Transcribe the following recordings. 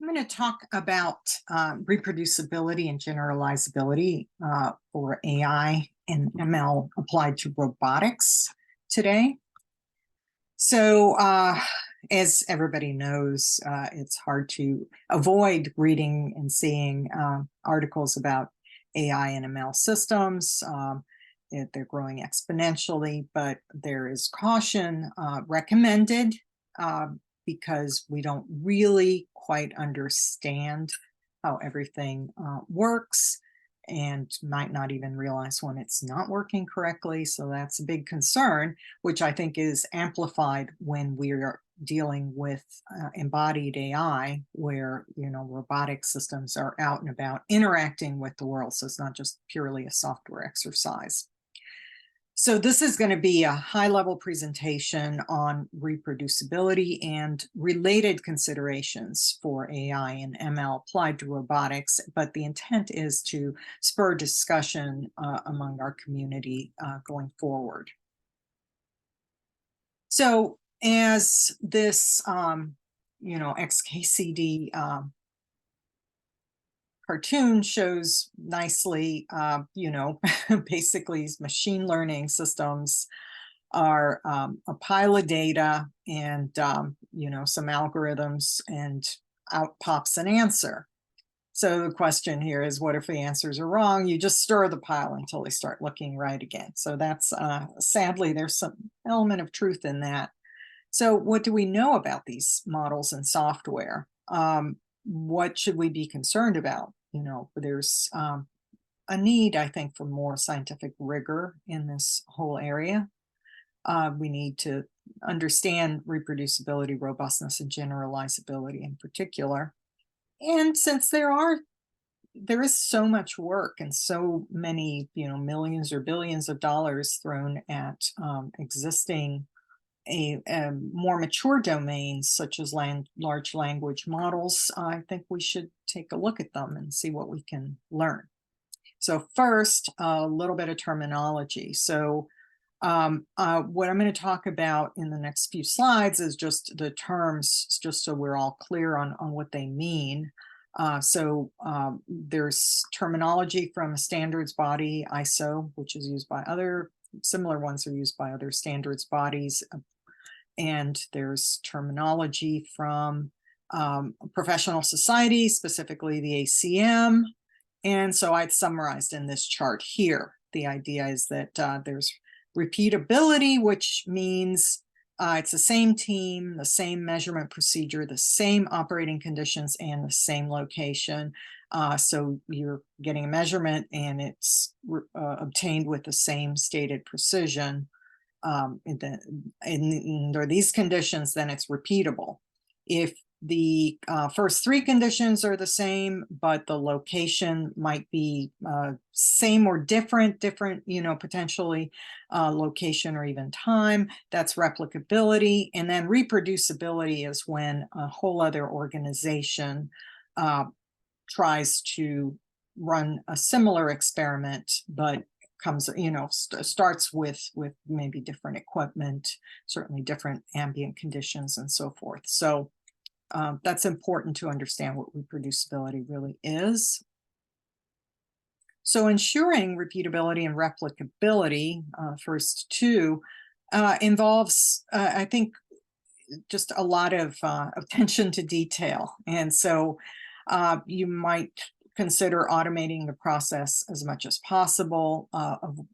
I'm going to talk about reproducibility and generalizability for AI and ML applied to robotics today. So as everybody knows, it's hard to avoid reading and seeing articles about AI and ML systems. They're growing exponentially, but there is caution recommended because we don't really quite understand how everything works and might not even realize when it's not working correctly. So that's a big concern, which I think is amplified when we are dealing with embodied AI, where, robotic systems are out and about interacting with the world. So it's not just purely a software exercise. So this is going to be a high-level presentation on reproducibility and related considerations for AI and ML applied to robotics, but the intent is to spur discussion among our community going forward. So as this, XKCD cartoon shows nicely, basically machine learning systems are a pile of data and, some algorithms, and out pops an answer. So the question here is, what if the answers are wrong? You just stir the pile until they start looking right again. So that's, sadly, there's some element of truth in that. So what do we know about these models and software? What should we be concerned about? There's a need, I think, for more scientific rigor in this whole area. We need to understand reproducibility, robustness, and generalizability in particular. And since there is so much work and so many, millions or billions of dollars thrown at existing more mature domains such as large language models, I think we should take a look at them and see what we can learn. So first, a little bit of terminology. So what I'm going to talk about in the next few slides is just the terms, just so we're all clear on what they mean. There's terminology from a standards body, ISO, which is used by similar ones are used by other standards bodies. And there's terminology from professional societies, specifically the ACM. And so I've summarized in this chart here. The idea is that there's repeatability, which means it's the same team, the same measurement procedure, the same operating conditions, and the same location. So you're getting a measurement and it's obtained with the same stated precision. Under these conditions, then it's repeatable. If the first three conditions are the same, but the location might be same or different, potentially location or even time, that's replicability. And then reproducibility is when a whole other organization tries to run a similar experiment, but starts with maybe different equipment, certainly different ambient conditions and so forth. So that's important to understand what reproducibility really is. So ensuring repeatability and replicability, first two, involves, I think, just a lot of attention to detail. And so you might consider automating the process as much as possible,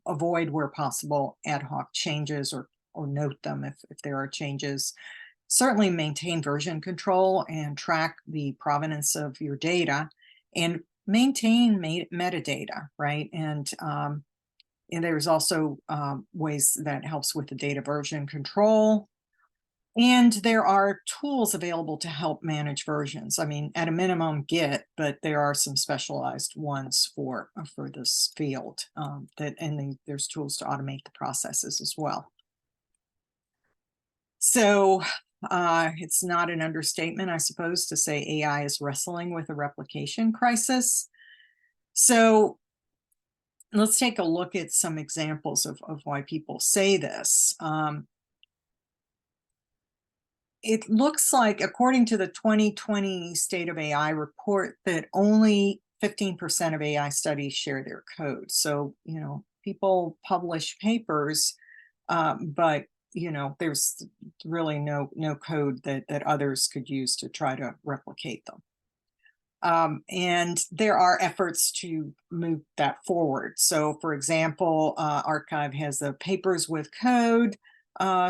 avoid where possible ad hoc changes, or note them if there are changes. Certainly maintain version control and track the provenance of your data, and maintain metadata, right? And there's also ways that helps with the data version control. And there are tools available to help manage versions. I mean, at a minimum, Git, but there are some specialized ones for this field. There's tools to automate the processes as well. So it's not an understatement, I suppose, to say AI is wrestling with a replication crisis. So let's take a look at some examples of why people say this. it looks like, according to the 2020 State of AI report, that only 15% of AI studies share their code. So, you know, people publish papers, but, you know, there's really no code that others could use to try to replicate them. And there are efforts to move that forward. So, for example, Archive has a Papers with Code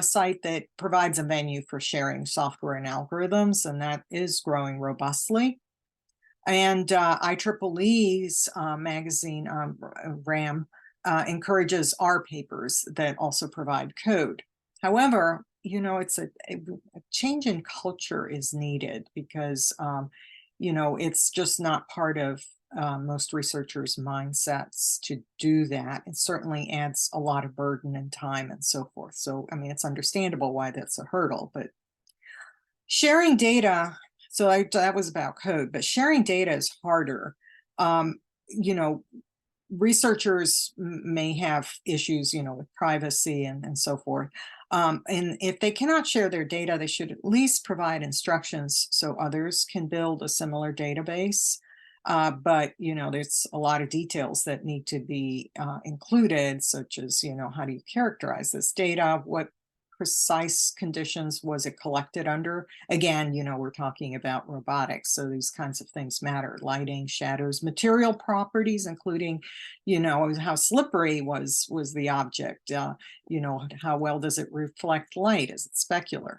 site that provides a venue for sharing software and algorithms, and that is growing robustly. And IEEE's magazine, RAM, encourages R papers that also provide code. However, you know, it's a change in culture is needed because, you know, it's just not part of most researchers' mindsets to do that. It certainly adds a lot of burden and time and so forth. So, I mean, it's understandable why that's a hurdle, but sharing data, so that was about code, but sharing data is harder. You know, researchers may have issues, you know, with privacy and so forth. And if they cannot share their data, they should at least provide instructions so others can build a similar database. But, you know, there's a lot of details that need to be included, such as, you know, how do you characterize this data? What precise conditions was it collected under? Again, you know, we're talking about robotics, so these kinds of things matter. Lighting, shadows, material properties, including, you know, how slippery was the object, you know, how well does it reflect light? Is it specular?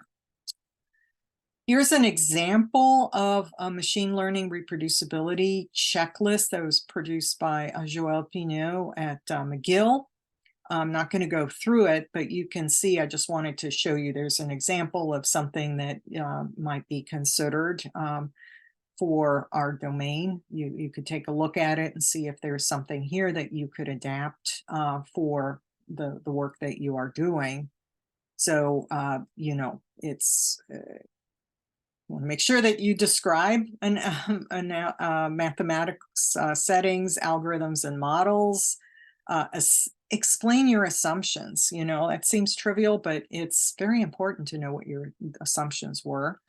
Here's an example of a machine learning reproducibility checklist that was produced by Joël Pignot at McGill. I'm not going to go through it, but you can see, I just wanted to show you there's an example of something that might be considered for our domain. You could take a look at it and see if there's something here that you could adapt for the work that you are doing. So, you know, it's want to make sure that you describe mathematics settings, algorithms, and models. Explain your assumptions. You know, that seems trivial, but it's very important to know what your assumptions were.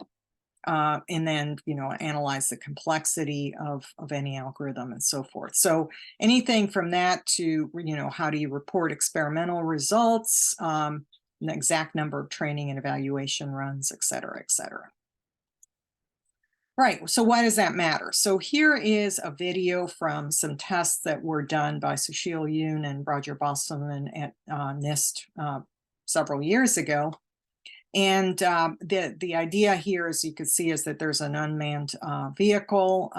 And then, you know, analyze the complexity of any algorithm and so forth. So anything from that to, you know, how do you report experimental results, the exact number of training and evaluation runs, et cetera, et cetera. Right, so why does that matter? So here is a video from some tests that were done by Sushil Yoon and Roger Bostelman at NIST several years ago. And the idea here, as you can see, is that there's an unmanned vehicle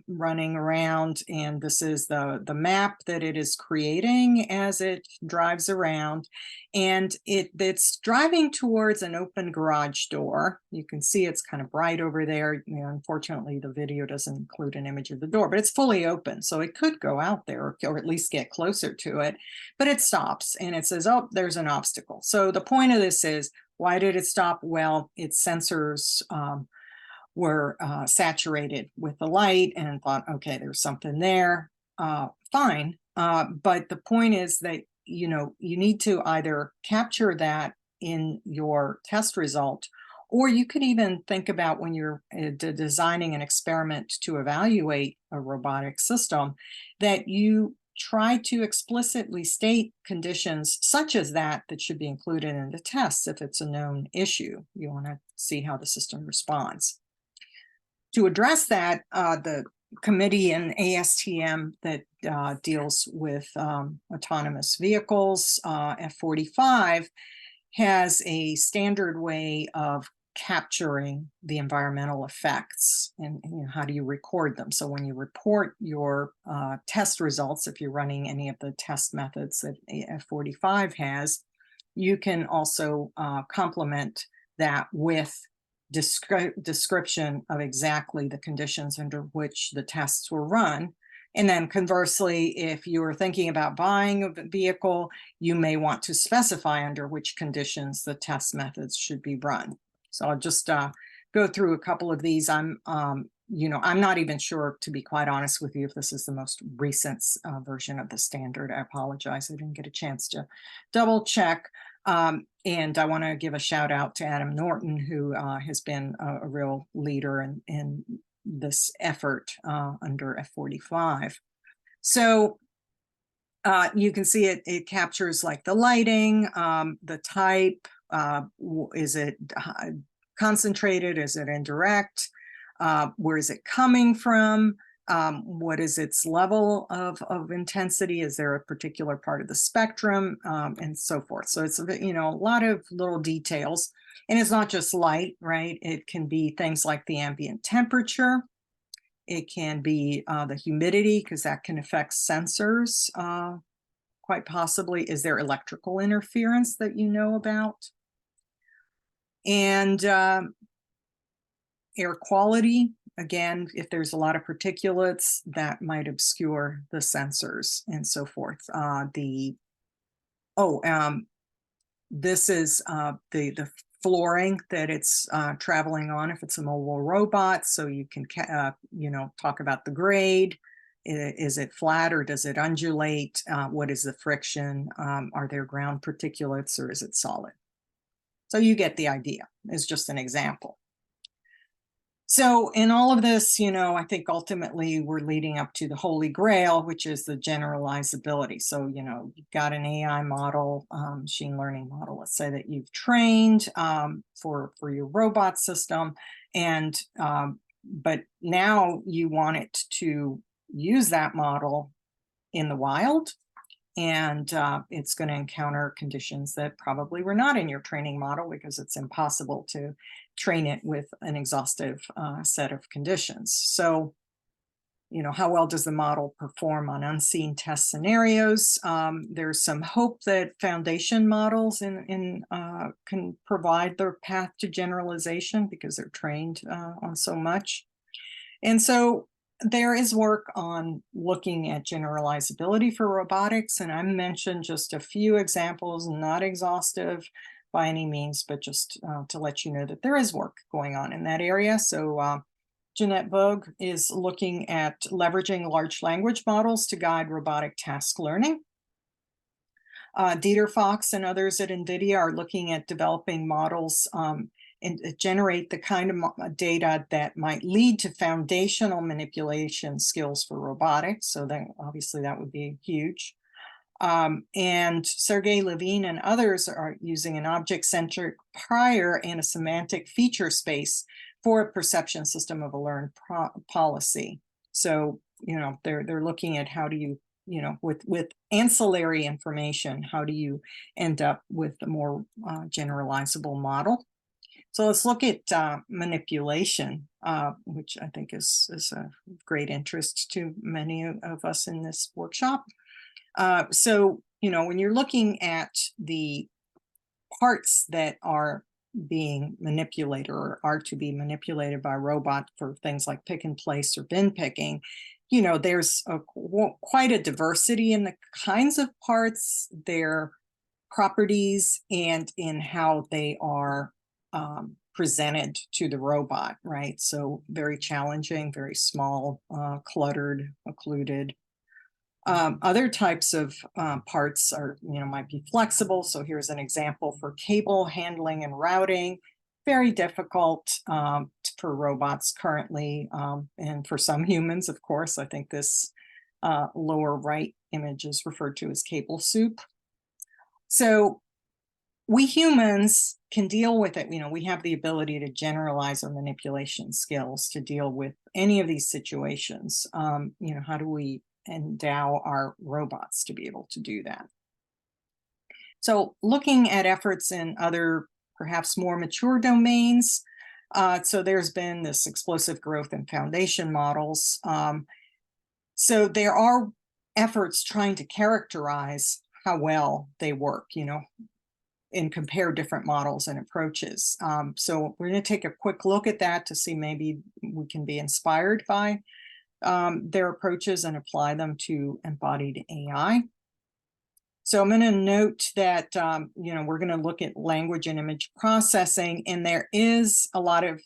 running around, and this is the map that it is creating as it drives around. And it's driving towards an open garage door. You can see it's kind of bright over there. You know, unfortunately, the video doesn't include an image of the door, but it's fully open. So it could go out there or at least get closer to it. But it stops and it says, oh, there's an obstacle. So the point of this is, why did it stop? Well, its sensors were saturated with the light and thought, okay, there's something there, fine. But the point is that, you know, you need to either capture that in your test result, or you could even think about when you're designing an experiment to evaluate a robotic system, that you try to explicitly state conditions such as that should be included in the test if it's a known issue. You want to see how the system responds. To address that, the committee in ASTM that deals with autonomous vehicles, F45, has a standard way of capturing the environmental effects, and you know, how do you record them? So when you report your test results, if you're running any of the test methods that F45 has, you can also complement that with description of exactly the conditions under which the tests were run. And then conversely, if you are thinking about buying a vehicle, you may want to specify under which conditions the test methods should be run. So I'll just go through a couple of these. You know, I'm not even sure, to be quite honest with you, if this is the most recent version of the standard. I apologize, I didn't get a chance to double check. And I want to give a shout out to Adam Norton, who has been a real leader in this effort under F45. So you can see it captures like the lighting, the type, is it concentrated, is it indirect, where is it coming from, what is its level of intensity, is there a particular part of the spectrum, and so forth. So it's a lot of little details, and it's not just light, right? It can be things like the ambient temperature. It can be the humidity, because that can affect sensors quite possibly. Is there electrical interference that you know about? And air quality, again, if there's a lot of particulates, that might obscure the sensors and so forth. This is the flooring that it's traveling on if it's a mobile robot. So you can talk about the grade. Is it flat or does it undulate? What is the friction? Are there ground particulates or is it solid? So you get the idea. It's just an example. So in all of this, I think ultimately we're leading up to the holy grail, which is the generalizability. So, you've got an AI model, machine learning model, let's say that you've trained for your robot system. And but now you want it to use that model in the wild. And it's going to encounter conditions that probably were not in your training model, because it's impossible to train it with an exhaustive set of conditions. So, how well does the model perform on unseen test scenarios? There's some hope that foundation models can provide their path to generalization, because they're trained on so much. And so there is work on looking at generalizability for robotics, and I mentioned just a few examples, not exhaustive by any means, but just to let you know that there is work going on in that area. So Jeanette Vogue is looking at leveraging large language models to guide robotic task learning. Dieter Fox and others at NVIDIA are looking at developing models and generate the kind of data that might lead to foundational manipulation skills for robotics. So then obviously that would be huge. And Sergey Levine and others are using an object-centric prior and a semantic feature space for a perception system of a learned policy. So, they're looking at how do you, with ancillary information, how do you end up with a more generalizable model? So let's look at manipulation, which I think is of great interest to many of us in this workshop. So, when you're looking at the parts that are being manipulated or are to be manipulated by a robot for things like pick and place or bin picking, there's quite a diversity in the kinds of parts, their properties, and in how they are presented to the robot, right? So very challenging, very small, cluttered, occluded. Other types of parts are, might be flexible. So here's an example for cable handling and routing. Very difficult for robots currently, and for some humans, of course. I think this lower right image is referred to as cable soup. So we humans can deal with it. We have the ability to generalize our manipulation skills to deal with any of these situations. How do we endow our robots to be able to do that? So looking at efforts in other, perhaps more mature domains. So there's been this explosive growth in foundation models. So there are efforts trying to characterize how well they work, and compare different models and approaches. So we're going to take a quick look at that to see maybe we can be inspired by their approaches and apply them to embodied AI. So I'm going to note that, we're going to look at language and image processing, and there is a lot of,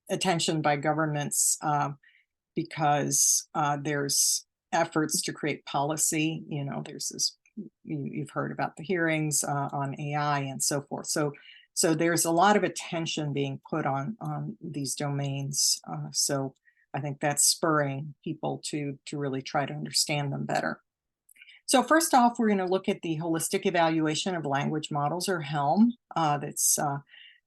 attention by governments because there's efforts to create policy. There's this you've heard about the hearings on AI and so forth. So there's a lot of attention being put on these domains. So I think that's spurring people to really try to understand them better. So first off, we're going to look at the holistic evaluation of language models, or HELM.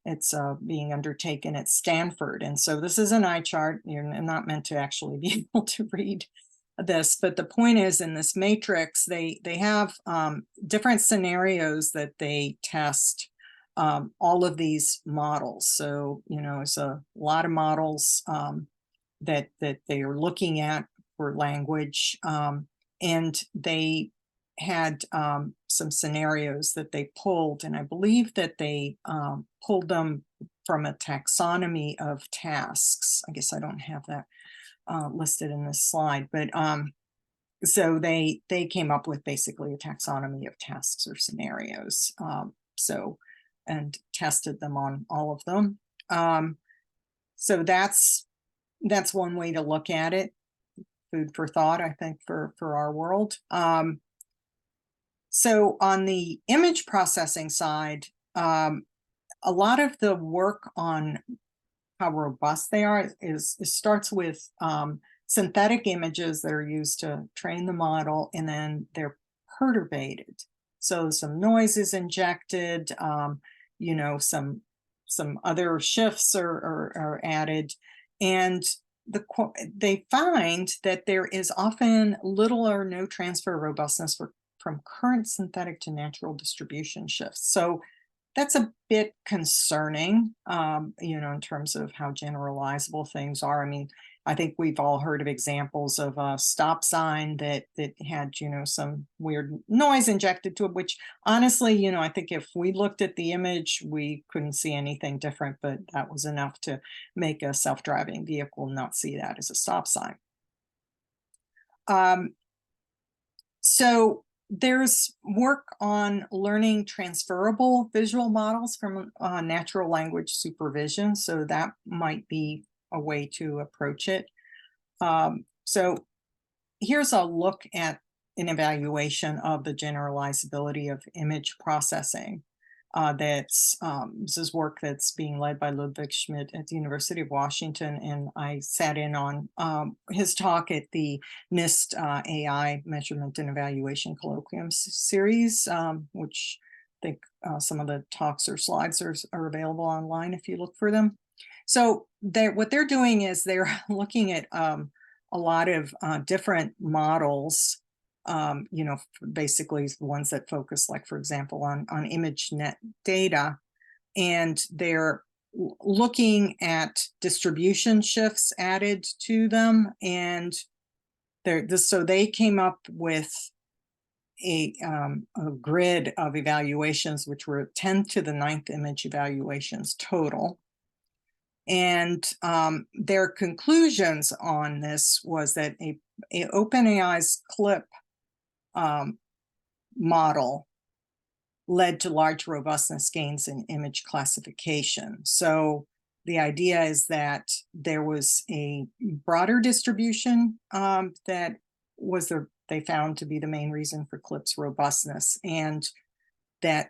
It's being undertaken at Stanford. And so this is an eye chart. You're not meant to actually be able to read this, but the point is, in this matrix, they have different scenarios that they test all of these models. So, it's a lot of models that they are looking at for language. And they had some scenarios that they pulled, and I believe that they pulled them from a taxonomy of tasks. I guess I don't have that listed in this slide, but so they came up with basically a taxonomy of tasks or scenarios. And tested them on all of them. So that's one way to look at it. Food for thought, I think, for our world. So on the image processing side, a lot of the work on how robust they are starts with synthetic images that are used to train the model, and then they're perturbated. So some noise is injected, some other shifts are added, and they find that there is often little or no transfer of robustness from current synthetic to natural distribution shifts. So that's a bit concerning, in terms of how generalizable things are. I mean, I think we've all heard of examples of a stop sign that had, some weird noise injected to it, which honestly, I think if we looked at the image, we couldn't see anything different, but that was enough to make a self-driving vehicle not see that as a stop sign. So there's work on learning transferable visual models from natural language supervision. So that might be a way to approach it. So here's a look at an evaluation of the generalizability of image processing. This is work that's being led by Ludwig Schmidt at the University of Washington, and I sat in on his talk at the NIST AI Measurement and Evaluation Colloquium series, which I think some of the talks or slides are available online if you look for them. So what they're doing is they're looking at a lot of different models, basically ones that focus, like, for example, on ImageNet data, and they're looking at distribution shifts added to them, and so they came up with a grid of evaluations, which were 10 to the 9th image evaluations total. And their conclusions on this was that OpenAI's CLIP model led to large robustness gains in image classification. So the idea is that there was a broader distribution that they found to be the main reason for CLIP's robustness, and that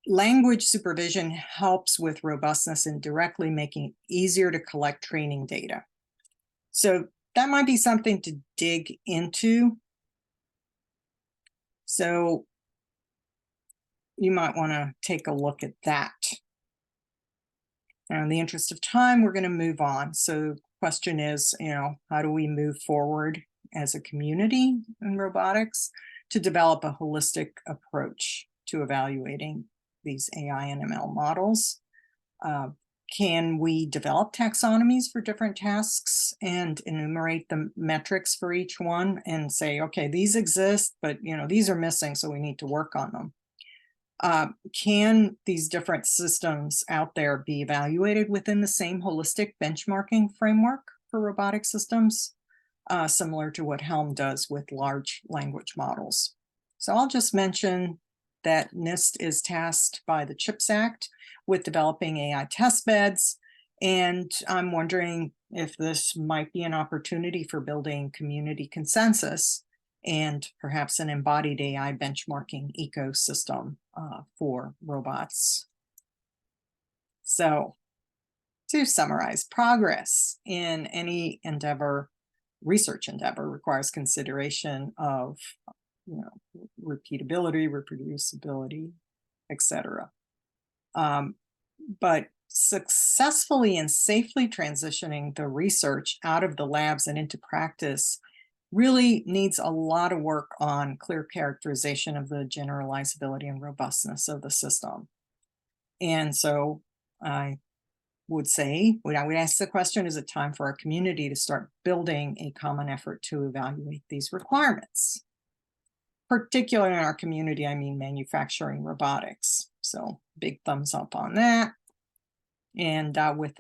language supervision helps with robustness in directly making it easier to collect training data. So that might be something to dig into. So you might want to take a look at that. Now, in the interest of time, we're going to move on. So the question is, how do we move forward as a community in robotics to develop a holistic approach to evaluating these AI and ML models? Can we develop taxonomies for different tasks and enumerate the metrics for each one and say, okay, these exist, but these are missing, so we need to work on them? Can these different systems out there be evaluated within the same holistic benchmarking framework for robotic systems, similar to what Helm does with large language models? So I'll just mention that NIST is tasked by the CHIPS Act with developing AI test beds, and I'm wondering if this might be an opportunity for building community consensus and perhaps an embodied AI benchmarking ecosystem for robots. So, to summarize, progress in any endeavor, research endeavor, requires consideration of, repeatability, reproducibility, etc. But successfully and safely transitioning the research out of the labs and into practice really needs a lot of work on clear characterization of the generalizability and robustness of the system. And so I would say, I would ask the question, is it time for our community to start building a common effort to evaluate these requirements? Particularly in our community, I mean manufacturing robotics. So big thumbs up on that. And with